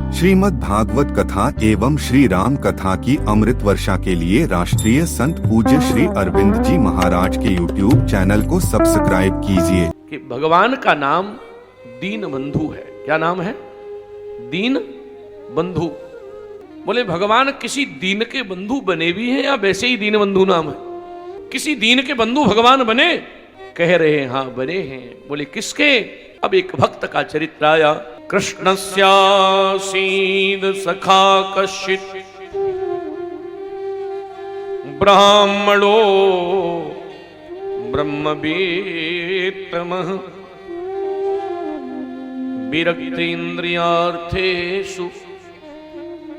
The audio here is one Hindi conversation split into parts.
श्रीमद् भागवत कथा एवं श्री राम कथा की अमृत वर्षा के लिए राष्ट्रीय संत पूज्य श्री अरविंद जी महाराज के YouTube चैनल को सब्सक्राइब कीजिए। कि भगवान का नाम दीन बंधु है। क्या नाम है? दीन बंधु। बोले भगवान किसी दीन के बंधु बने भी हैं या वैसे ही दीन बंधु नाम है? किसी दीन के बंधु भगवान बने? कह रहे हैं हाँ बने हैं। बोले किसके? अब एक भक्त का चरित्र आया। कृष्णस्यासीद सखा कश्चित् ब्राह्मणो ब्रह्मवेत्तमः विरक्तेन्द्रियार्थेषु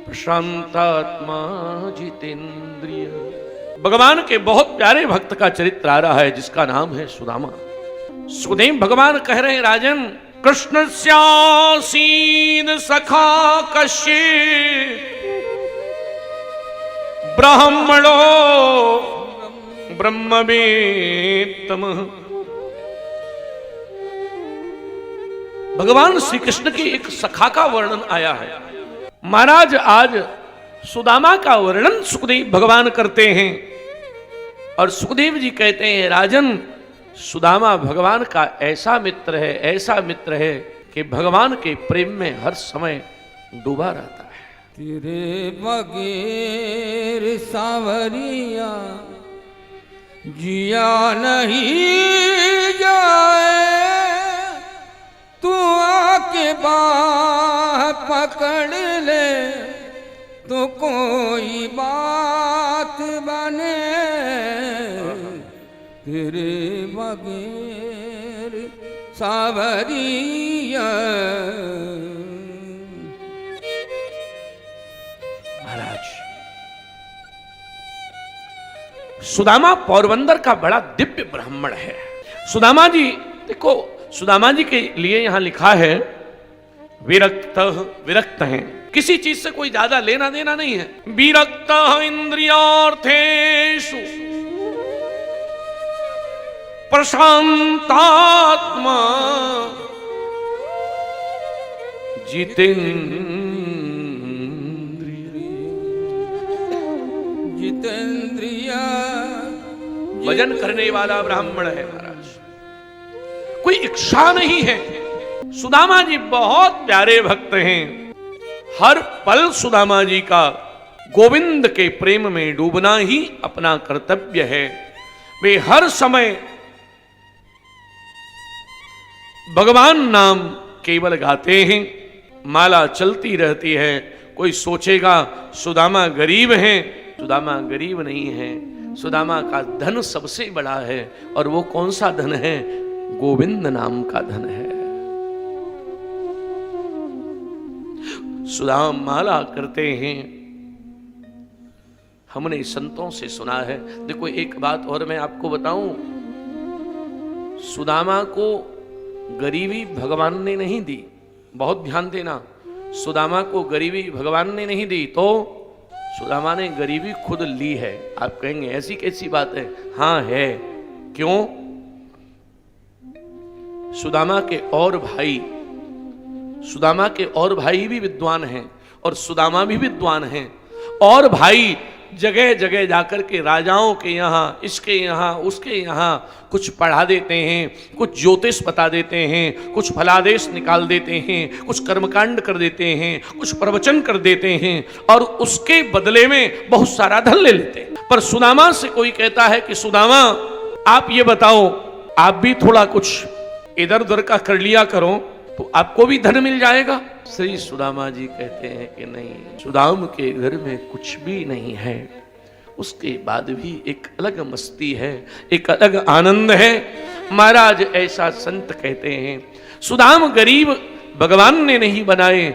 प्रशांतात्मा जितेन्द्रिय। भगवान के बहुत प्यारे भक्त का चरित्र आ रहा है जिसका नाम है सुदामा। सुदेव भगवान कह रहे हैं राजन, कृष्णस्यासीद सखा कश्चित् ब्राह्मणो ब्रह्मवेत्तमः। भगवान श्री कृष्ण के एक सखा का वर्णन आया है। महाराज आज सुदामा का वर्णन सुखदेव भगवान करते हैं और सुखदेव जी कहते हैं राजन, सुदामा भगवान का ऐसा मित्र है कि भगवान के प्रेम में हर समय डूबा रहता है। तेरे बगैर सावरिया जिया नहीं जाए, तू आके बाह पकड़ ले तो कोई बात बने। तेरे बगैर सावरिया। महाराज सुदामा पोरबंदर का बड़ा दिव्य ब्राह्मण है। सुदामा जी देखो, सुदामा जी के लिए यहां लिखा है विरक्त हैं, किसी चीज से कोई ज्यादा लेना देना नहीं है। विरक्त इंद्रियार्थेषु प्रशांतात्मा जितेंद्रिय। भजन करने वाला ब्राह्मण है महाराज, कोई इच्छा नहीं है। सुदामा जी बहुत प्यारे भक्त हैं। हर पल सुदामा जी का गोविंद के प्रेम में डूबना ही अपना कर्तव्य है। वे हर समय भगवान नाम केवल गाते हैं, माला चलती रहती है। कोई सोचेगा सुदामा गरीब हैं, सुदामा गरीब नहीं है। सुदामा का धन सबसे बड़ा है और वो कौन सा धन है? गोविंद नाम का धन है। सुदाम माला करते हैं। हमने संतों से सुना है। देखो एक बात और मैं आपको बताऊं, सुदामा को गरीबी भगवान ने नहीं दी। बहुत ध्यान देना, सुदामा को गरीबी भगवान ने नहीं दी, तो सुदामा ने गरीबी खुद ली है। आप कहेंगे ऐसी कैसी बात है? हाँ है। क्यों? सुदामा के और भाई भी विद्वान हैं और सुदामा भी विद्वान हैं। और भाई जगह जगह जाकर के राजाओं के यहाँ, इसके यहाँ, उसके यहाँ कुछ पढ़ा देते हैं, कुछ ज्योतिष बता देते हैं, कुछ फलादेश निकाल देते हैं, कुछ कर्मकांड कर देते हैं, कुछ प्रवचन कर देते हैं और उसके बदले में बहुत सारा धन ले लेते हैं। पर सुदामा से कोई कहता है कि सुदामा आप ये बताओ, आप भी थोड़ा कुछ इधर उधर का कर लिया करो तो आपको भी धन मिल जाएगा। श्री सुदामा जी कहते हैं कि नहीं, सुदाम के घर में कुछ भी नहीं है, उसके बाद भी एक अलग मस्ती है, एक अलग आनंद है। महाराज ऐसा संत कहते हैं। सुदाम गरीब भगवान ने नहीं बनाए,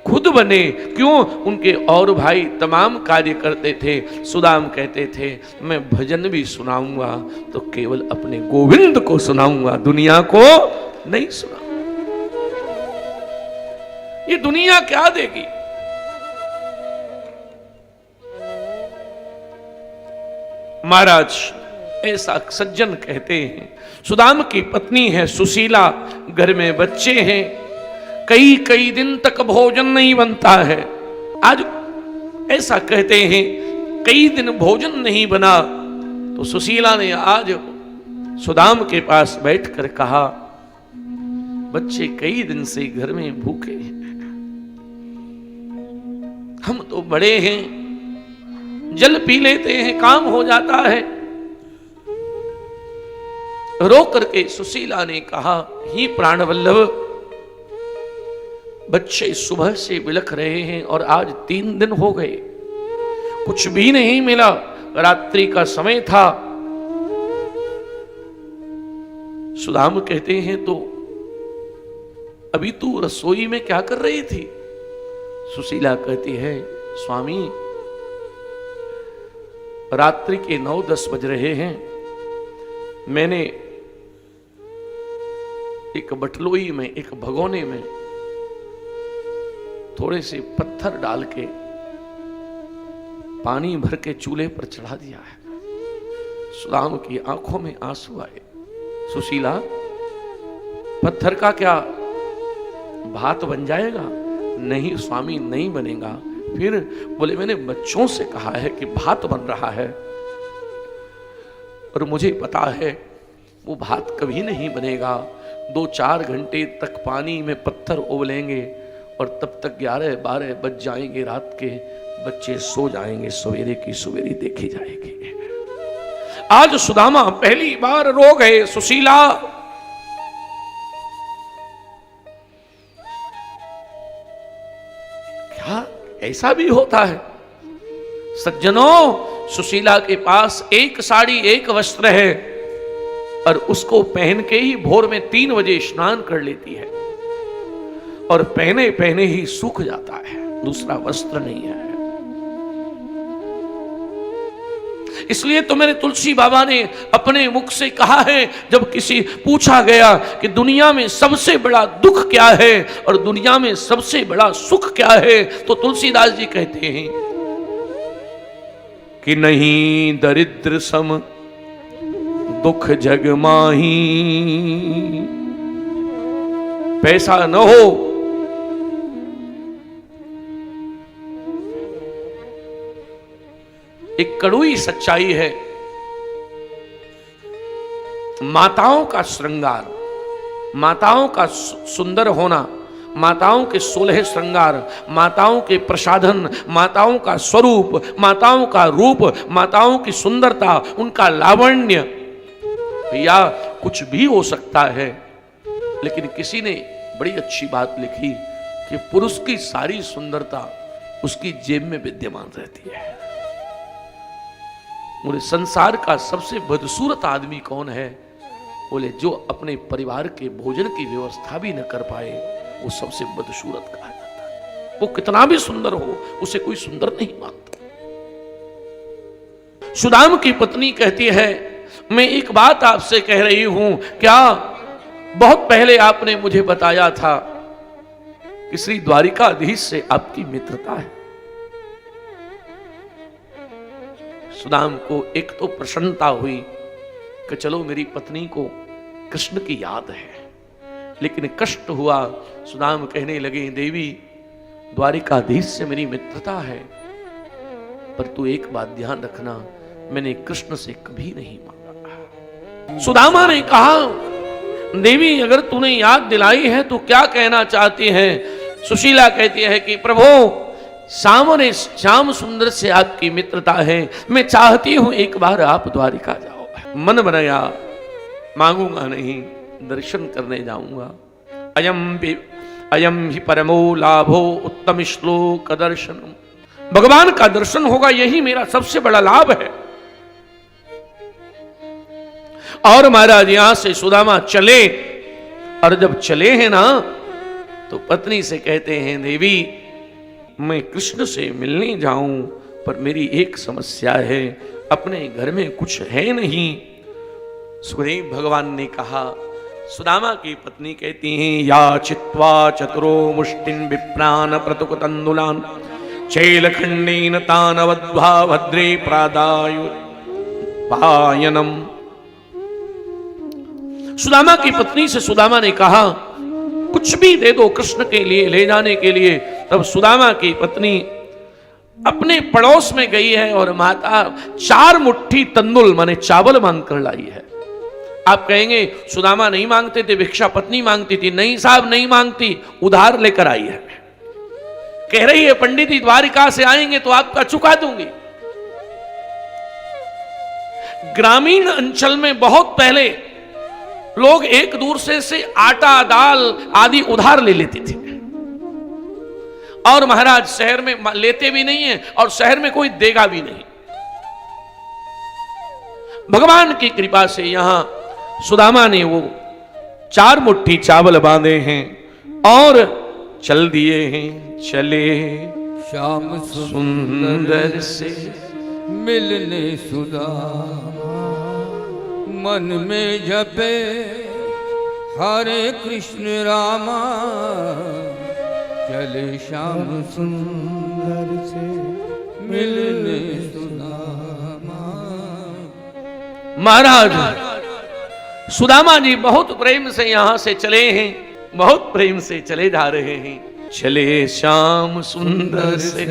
खुद बने। क्यों? उनके और भाई तमाम कार्य करते थे। सुदाम कहते थे मैं भजन भी सुनाऊंगा तो केवल अपने गोविंद को सुनाऊंगा, दुनिया को नहीं सुनाऊंगा। ये दुनिया क्या देगी? महाराज ऐसा सज्जन कहते हैं। सुदाम की पत्नी है सुशीला, घर में बच्चे हैं। कई कई दिन तक भोजन नहीं बनता है। आज ऐसा कहते हैं कई दिन भोजन नहीं बना। तो सुशीला ने आज सुदाम के पास बैठकर कहा, बच्चे कई दिन से घर में भूखे हैं, हम तो बड़े हैं, जल पी लेते हैं काम हो जाता है। रो करके सुशीला ने कहा, ही प्राणवल्लभ, बच्चे सुबह से बिलख रहे हैं और आज 3 दिन हो गए, कुछ भी नहीं मिला। रात्रि का समय था। सुदाम कहते हैं, तो अभी तू रसोई में क्या कर रही थी? सुशीला कहती है, स्वामी रात्रि के 9-10 बज रहे हैं, मैंने एक बटलोई में, एक भगोने में थोड़े से पत्थर डाल के पानी भर के चूल्हे पर चढ़ा दिया है। सुदाम की आंखों में आंसू आए। सुशीला, पत्थर का क्या भात बन जाएगा? नहीं स्वामी, नहीं बनेगा। फिर बोले, मैंने बच्चों से कहा है कि भात बन रहा है और मुझे पता है वो भात कभी नहीं बनेगा। 2-4 घंटे तक पानी में पत्थर उबलेंगे और तब तक 11-12 बज जाएंगे रात के, बच्चे सो जाएंगे, सवेरे की सवेरी देखी जाएगी। आज सुदामा पहली बार रो गए। सुशीला, क्या ऐसा भी होता है? सज्जनों, सुशीला के पास एक साड़ी, एक वस्त्र है और उसको पहन के ही भोर में 3 बजे स्नान कर लेती है और पहने पहने ही सूख जाता है, दूसरा वस्त्र नहीं है। इसलिए तो मेरे तुलसी बाबा ने अपने मुख से कहा है, जब किसी पूछा गया कि दुनिया में सबसे बड़ा दुख क्या है और दुनिया में सबसे बड़ा सुख क्या है, तो तुलसीदास जी कहते हैं कि नहीं दरिद्र सम दुख जग माही। पैसा न हो, एक कड़ुई सच्चाई है, माताओं का श्रृंगार, माताओं का सुंदर होना, माताओं के 16 श्रृंगार, माताओं के प्रसाधन, माताओं का स्वरूप, माताओं का रूप, माताओं की सुंदरता, उनका लावण्य, या कुछ भी हो सकता है। लेकिन किसी ने बड़ी अच्छी बात लिखी कि पुरुष की सारी सुंदरता उसकी जेब में विद्यमान रहती है। बोले, संसार का सबसे बदसूरत आदमी कौन है? बोले, जो अपने परिवार के भोजन की व्यवस्था भी न कर पाए, वो सबसे बदसूरत कहा जाता है। वो कितना भी सुंदर हो, उसे कोई सुंदर नहीं मानता। सुदाम की पत्नी कहती है, मैं एक बात आपसे कह रही हूं, क्या बहुत पहले आपने मुझे बताया था कि श्री द्वारिकाधीश से आपकी मित्रता है। सुदाम को एक तो प्रसन्नता हुई कि चलो मेरी पत्नी को कृष्ण की याद है, लेकिन कष्ट हुआ। सुदाम कहने लगे, देवी द्वारिकाधीश से मेरी मित्रता है, पर तू एक बात ध्यान रखना, मैंने कृष्ण से कभी नहीं मांगा। सुदामा ने कहा, देवी अगर तूने याद दिलाई है तो क्या कहना चाहती है? सुशीला कहती है कि प्रभु, सामने श्याम सुंदर से आपकी मित्रता है, मैं चाहती हूं एक बार आप द्वारिका जाओ। मन बनाया, मांगूंगा नहीं, दर्शन करने जाऊंगा। अयम ही परमो लाभो उत्तम श्लोक दर्शन। भगवान का दर्शन होगा, यही मेरा सबसे बड़ा लाभ है। और महाराज यहां से सुदामा चले, और जब चले हैं ना, तो पत्नी से कहते हैं, देवी मैं कृष्ण से मिलने जाऊं, पर मेरी एक समस्या है, अपने घर में कुछ है नहीं। सुखदेव भगवान ने कहा, सुदामा की पत्नी कहती हैं, या चित्वा चतुरो मुष्टिन विप्रान प्रतुक तंदुलान चैलखंडेन तान वद्वा भद्रे प्रादायु पायनम। सुदामा की पत्नी से सुदामा ने कहा, कुछ भी दे दो कृष्ण के लिए ले जाने के लिए। तब सुदामा की पत्नी अपने पड़ोस में गई है और माता 4 मुट्ठी तंदुल माने चावल मांग कर लाई है। आप कहेंगे सुदामा नहीं मांगते थे, भिक्षा पत्नी मांगती थी। नहीं साहब, नहीं मांगती, उधार लेकर आई है। कह रही है पंडित जी द्वारिका से आएंगे तो आपका चुका दूंगी। ग्रामीण अंचल में बहुत पहले लोग एक दूसरे से आटा दाल आदि उधार ले लेते थे, और महाराज शहर में लेते भी नहीं है और शहर में कोई देगा भी नहीं। भगवान की कृपा से यहां सुदामा ने वो 4 मुट्ठी चावल बांधे हैं और चल दिए हैं। चले श्याम सुंदर से मिलने सुदामा, मन में जपे हरे कृष्ण रामा, चले श्याम सुंदर से मिलने सुदामा। महाराज सुदामा जी बहुत प्रेम से यहां से चले हैं, बहुत प्रेम से चले जा रहे हैं। चले श्याम सुंदर से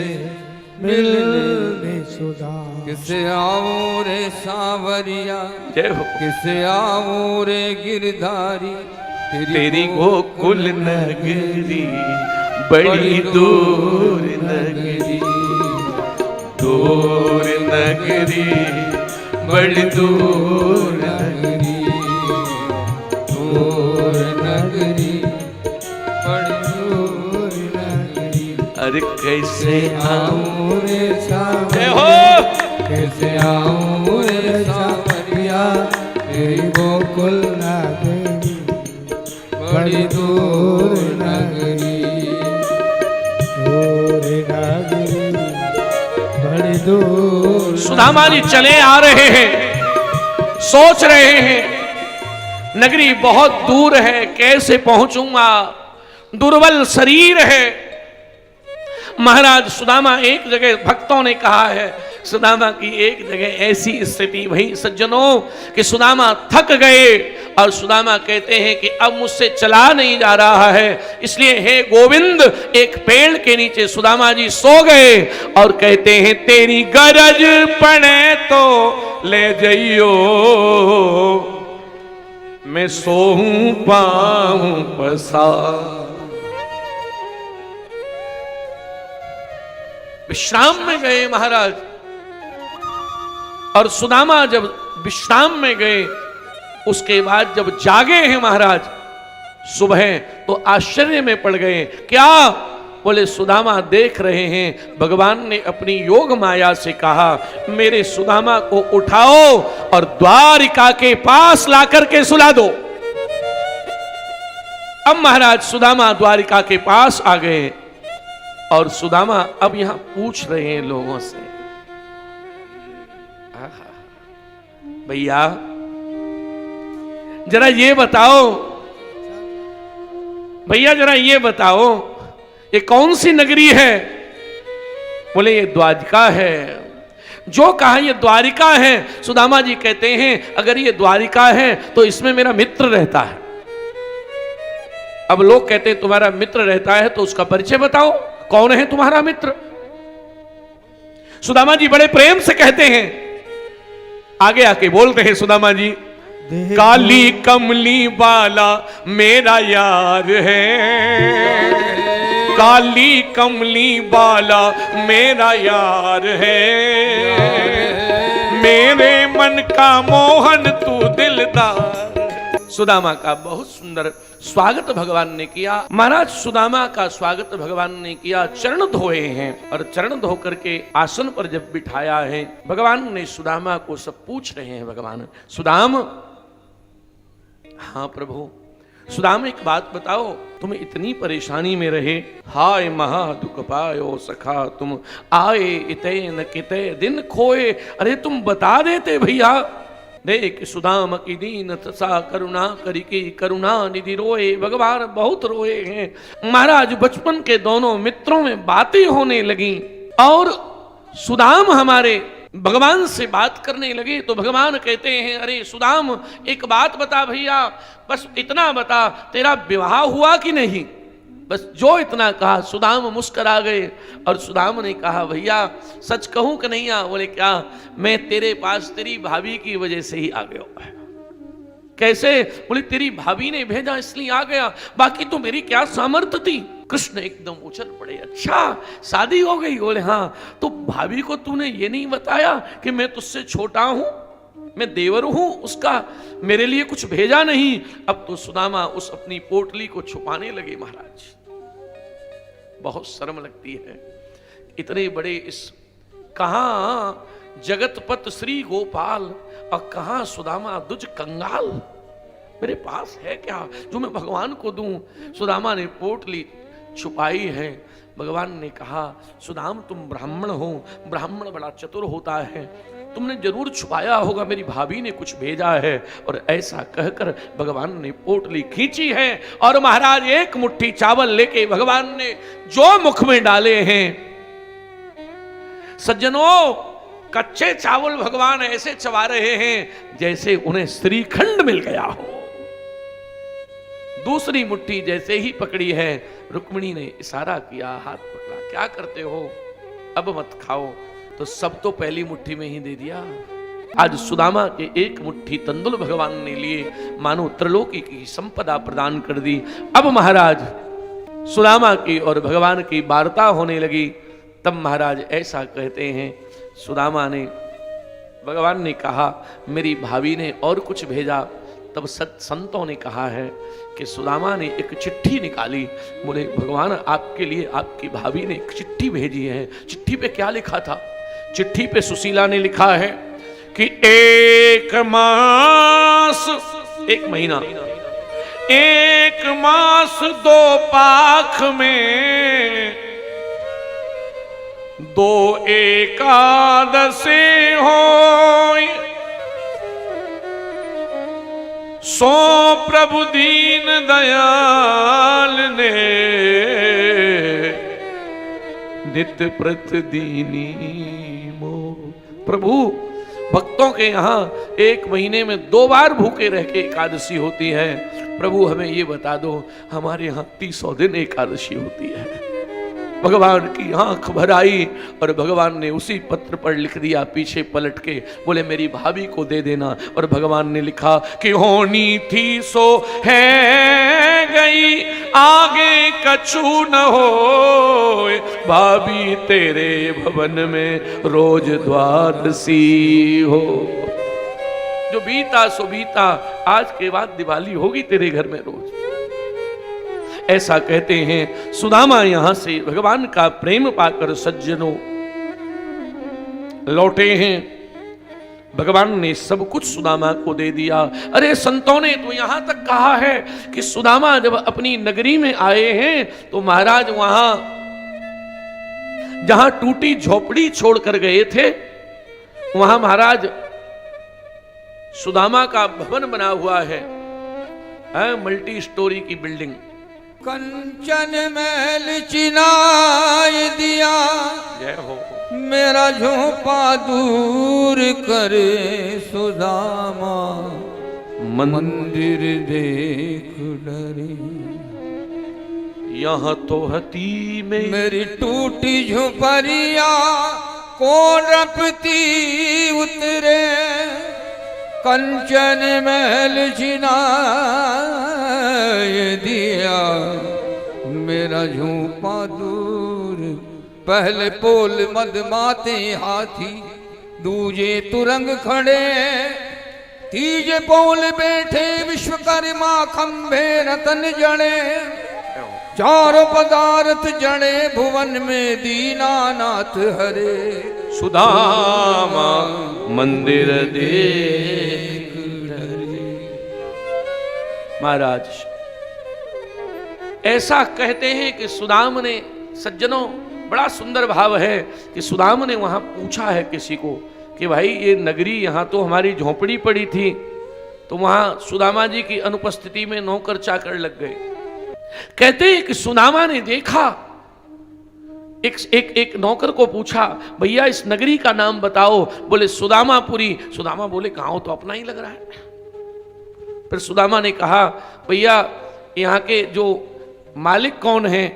मिलने सुदामा, किसे आओ रे सांवरिया, जय हो। किसे आओ रे गिरधारी, तेरी गोकुल नगरी बड़ी दूर नगरी, दूर नगरी बड़ी दूर नगरी, दूर नगरी बड़ी दूर नगरी। अरे कैसे आऊं रे जय हो। कैसे आऊं रे सांवरिया, तेरी गोकुल नगरी बड़ी दूर नगरी, दूर नगरी बड़ी दूर। सुदामा जी चले आ रहे हैं, सोच रहे हैं नगरी बहुत दूर है, कैसे पहुंचूंगा, दुर्बल शरीर है। महाराज सुदामा एक जगह भक्तों ने कहा है, सुदामा की एक जगह ऐसी स्थिति भई सज्जनों कि सुदामा थक गए और सुदामा कहते हैं कि अब मुझसे चला नहीं जा रहा है, इसलिए हे गोविंद एक पेड़ के नीचे सुदामा जी सो गए और कहते हैं तेरी गरज पड़े तो ले जाइयो, मैं सोऊं पाऊं पसा। विश्राम में गए महाराज, और सुदामा जब विश्राम में गए उसके बाद जब जागे हैं महाराज सुबह तो आश्चर्य में पड़ गए। क्या? बोले सुदामा देख रहे हैं भगवान ने अपनी योग माया से कहा मेरे सुदामा को उठाओ और द्वारिका के पास लाकर के सुला दो। अब महाराज सुदामा द्वारिका के पास आ गए और सुदामा अब यहां पूछ रहे हैं लोगों से, भैया जरा ये बताओ, भैया जरा ये बताओ ये कौन सी नगरी है? बोले ये द्वारिका है। जो कहा ये द्वारिका है, सुदामा जी कहते हैं अगर ये द्वारिका है तो इसमें मेरा मित्र रहता है। अब लोग कहते हैं तुम्हारा मित्र रहता है तो उसका परिचय बताओ, कौन है तुम्हारा मित्र? सुदामा जी बड़े प्रेम से कहते हैं, आगे आके बोलते हैं सुदामा जी, काली कमली बाला मेरा यार है, काली कमली बाला मेरा यार है, मेरे मन का मोहन तू दिलदार। सुदामा का बहुत सुंदर स्वागत भगवान ने किया। महाराज सुदामा का स्वागत भगवान ने किया, चरण धोए हैं और चरण धो करके आसन पर जब बिठाया है भगवान ने सुदामा को सब पूछ रहे हैं, भगवान सुदाम, हाँ प्रभु। सुदाम एक बात बताओ, तुम इतनी परेशानी में रहे, हाय महा दुख पायो सखा तुम आए इते न किते दिन खोए। अरे तुम बता देते भैया, देख सुदाम की दीन सा करुणा करी की करुणा निधि रोए। भगवान बहुत रोए हैं। महाराज बचपन के दोनों मित्रों में बातें होने लगी और सुदाम हमारे भगवान से बात करने लगे तो भगवान कहते हैं, अरे सुदाम एक बात बता भैया, बस इतना बता, तेरा विवाह हुआ कि नहीं? बस जो इतना कहा सुदाम मुस्कुरा गए और सुदाम ने कहा, भैया सच कहूं कि नहीं? बोले क्या? मैं तेरे पास तेरी भाभी की वजह से ही आ गया। कैसे? बोले तेरी भाभी ने भेजा इसलिए आ गया, बाकी तो मेरी क्या सामर्थ्य थी। कृष्ण एकदम उछल पड़े, अच्छा शादी हो गई? बोले हाँ। तो भाभी को तूने ये नहीं बताया कि मैं तुझसे छोटा हूं, मैं देवर हूं उसका, मेरे लिए कुछ भेजा नहीं? अब तो सुदामा उस अपनी पोटली को छुपाने लगे। महाराज बहुत शर्म लगती है, इतने बड़े इस कहां जगतपत श्री गोपाल और कहां सुदामा दुज कंगाल, मेरे पास है क्या जो मैं भगवान को दूं? सुदामा ने पोटली छुपाई है। भगवान ने कहा, सुदाम तुम ब्राह्मण हो, ब्राह्मण बड़ा चतुर होता है, तुमने जरूर छुपाया होगा, मेरी भाभी ने कुछ भेजा है। और ऐसा कहकर भगवान ने पोटली खींची है और महाराज एक मुट्ठी चावल लेके भगवान ने जो मुख में डाले हैं, सज्जनों कच्चे चावल भगवान ऐसे चबा रहे हैं जैसे उन्हें श्रीखंड मिल गया हो। दूसरी मुट्ठी जैसे ही पकड़ी है, रुक्मिणी ने इशारा किया, हाथ पकड़ा, क्या करते हो, अब मत खाओ। तो सब तो पहली मुट्ठी में ही दे दिया। आज सुदामा के एक मुट्ठी तंदुल भगवान ने लिए, मानो त्रिलोकी की संपदा प्रदान कर दी। अब महाराज सुदामा की और भगवान की वार्ता होने लगी। तब महाराज ऐसा कहते हैं, सुदामा ने, भगवान ने कहा मेरी भाभी ने और कुछ भेजा। तब संतों ने कहा है कि सुदामा ने एक चिट्ठी निकाली। बोले भगवान आपके लिए आपकी भाभी ने एक चिट्ठी भेजी है। चिट्ठी पे क्या लिखा था? चिट्ठी पे सुशीला ने लिखा है कि एक मास, एक महीना, एक मास दो पाख में दो एकादशी होय, सो प्रभु दीन दयाल ने नित्य प्रतिदीनी मो। प्रभु भक्तों के यहाँ एक महीने में 2 बार भूखे रह के एकादशी होती है। प्रभु हमें ये बता दो, हमारे यहाँ 300 दिन एकादशी होती है। भगवान की आंख भर आई और भगवान ने उसी पत्र पर लिख दिया पीछे पलट के, बोले मेरी भाभी को दे देना। और भगवान ने लिखा कि होनी थी सो है गई, आगे कछु न हो, भाभी तेरे भवन में रोज द्वादशी हो। जो बीता सो बीता, आज के बाद दिवाली होगी तेरे घर में रोज। ऐसा कहते हैं। सुदामा यहां से भगवान का प्रेम पाकर सज्जनों लौटे हैं। भगवान ने सब कुछ सुदामा को दे दिया। अरे संतों ने तो यहां तक कहा है कि सुदामा जब अपनी नगरी में आए हैं तो महाराज वहां जहां टूटी झोपड़ी छोड़कर गए थे, वहां महाराज सुदामा का भवन बना हुआ है, मल्टी स्टोरी की बिल्डिंग। कंचन महल चिनाई दिया, जय हो, मेरा झोंपा दूर करे सुदामा, मंदिर देख डरे। यहाँ तो हती में मेरी टूटी झोपड़िया कौन रपती उतरे, कंचन महल चिनाई दिया, मेरा झोंपा दूर। पहले पोल मदमाते हाथी, दूजे तुरंग खड़े, तीजे पोल बैठे विश्वकर्मा, खंभे रतन जड़े, चारों पदार्थ जड़े, भुवन में दीनानाथ हरे। सुदामा मंदिर देख डरे। महाराज ऐसा कहते हैं कि सुदाम ने, सज्जनों बड़ा सुंदर भाव है कि सुदाम ने वहां पूछा है किसी को कि भाई ये नगरी, यहां तो हमारी झोपड़ी पड़ी थी, तो वहां सुदामा जी की अनुपस्थिति में नौकर चाकर लग गए। कहते हैं कि सुदामा ने देखा एक नौकर को पूछा, भैया इस नगरी का नाम बताओ। बोले सुदामापुरी। सुदामा बोले गांव तो अपना ही लग रहा है। फिर सुदामा ने कहा, भैया यहाँ के जो मालिक कौन है?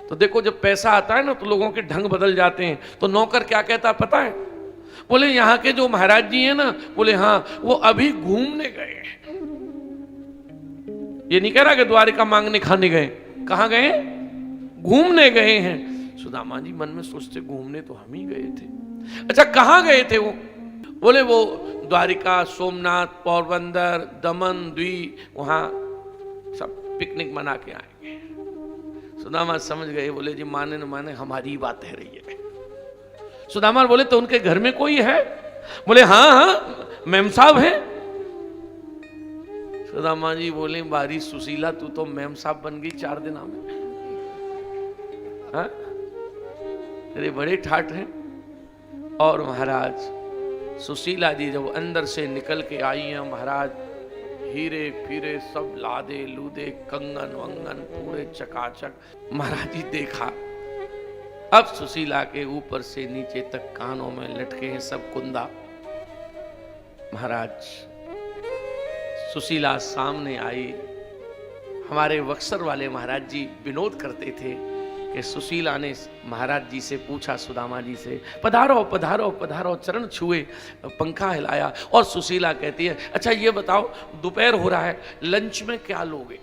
तो देखो जब पैसा आता है ना तो लोगों के ढंग बदल जाते हैं। तो नौकर क्या कहता पता है? बोले यहाँ के जो महाराज जी हैं ना, बोले हाँ वो अभी घूमने गए हैं। ये नहीं कह रहा कि द्वारिका मांगने खाने गए, कहाँ गए? घूमने गए हैं। सुदामा जी मन में सोचते घूमने तो हम ही गए थे। अच्छा कहाँ गए थे वो? बोले वो द्वारिका, सोमनाथ, पोरबंदर, दमन, द्वी, वहां सब पिकनिक मना के आएंगे। सुदामा समझ गए, बोले जी माने न माने हमारी बात है रही है। सुदामा बोले तो उनके घर में कोई है? बोले हाँ हाँ मैम साहब है। सुदामा जी बोले बारी सुशीला तू तो मैम साहब बन गई 4 दिन में। हाँ? अरे बड़े ठाठ हैं। और महाराज सुशीला जी जब अंदर से निकल के आई हैं, महाराज हीरे फीरे सब लादे लूदे, कंगन वंगन पूरे चकाचक। महाराज जी देखा, अब सुशीला के ऊपर से नीचे तक कानों में लटके हैं सब कुंदा। महाराज सुशीला सामने आई। हमारे बक्सर वाले महाराज जी विनोद करते थे कि सुशीला ने महाराज जी से पूछा, सुदामा जी से, पधारो पधारो पधारो, चरण छुए, पंखा हिलाया। और सुशीला कहती है, अच्छा ये बताओ दोपहर हो रहा है, लंच में क्या लोगे?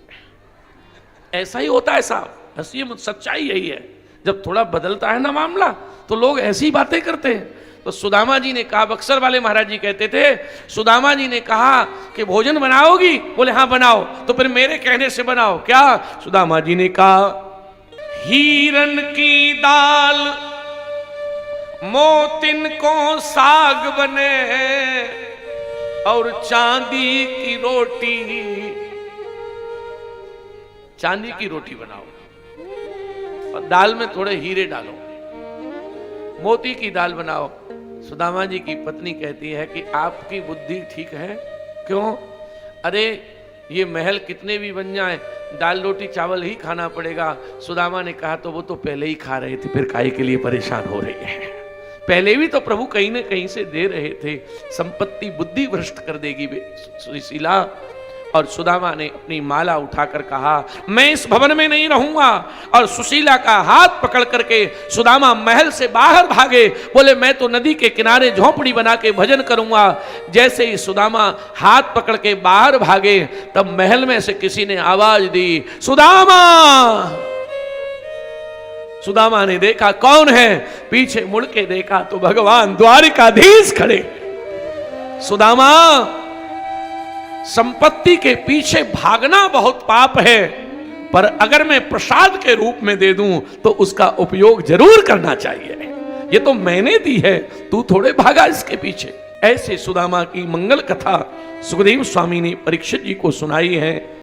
ऐसा ही होता है साहब, हंसिए मत, सच्चाई यही है। जब थोड़ा बदलता है ना मामला तो लोग ऐसी बातें करते हैं। तो सुदामा जी ने कहा, बक्सर वाले महाराज जी कहते थे, सुदामा जी ने कहा कि भोजन बनाओगी? बोले हाँ बनाओ। तो फिर मेरे कहने से बनाओ। क्या? सुदामा जी ने कहा हीरन की दाल मोतिन को साग बने और चांदी की रोटी, चांदी की रोटी बनाओ और दाल में थोड़े हीरे डालो, मोती की दाल बनाओ। सुदामा जी की पत्नी कहती है कि आपकी बुद्धि ठीक है? क्यों? अरे ये महल कितने भी बन जाए दाल रोटी चावल ही खाना पड़ेगा। सुदामा ने कहा तो वो तो पहले ही खा रहे थे, फिर काहे के लिए परेशान हो रही है? पहले भी तो प्रभु कहीं न कहीं से दे रहे थे। संपत्ति बुद्धि भ्रष्ट कर देगी सुशीला। और सुदामा ने अपनी माला उठाकर कहा, मैं इस भवन में नहीं रहूंगा। और सुशीला का हाथ पकड़ करके सुदामा महल से बाहर भागे। बोले मैं तो नदी के किनारे झोंपड़ी बना के भजन करूंगा। जैसे ही सुदामा हाथ पकड़ के बाहर भागे तब महल में से किसी ने आवाज दी, सुदामा। सुदामा ने देखा कौन है, पीछे मुड़ के देखा तो भगवान द्वारिकाधीश खड़े। सुदामा, संपत्ति के पीछे भागना बहुत पाप है, पर अगर मैं प्रसाद के रूप में दे दूं तो उसका उपयोग जरूर करना चाहिए। ये तो मैंने दी है, तू थोड़े भागा इसके पीछे। ऐसे सुदामा की मंगल कथा सुखदेव स्वामी ने परीक्षित जी को सुनाई है।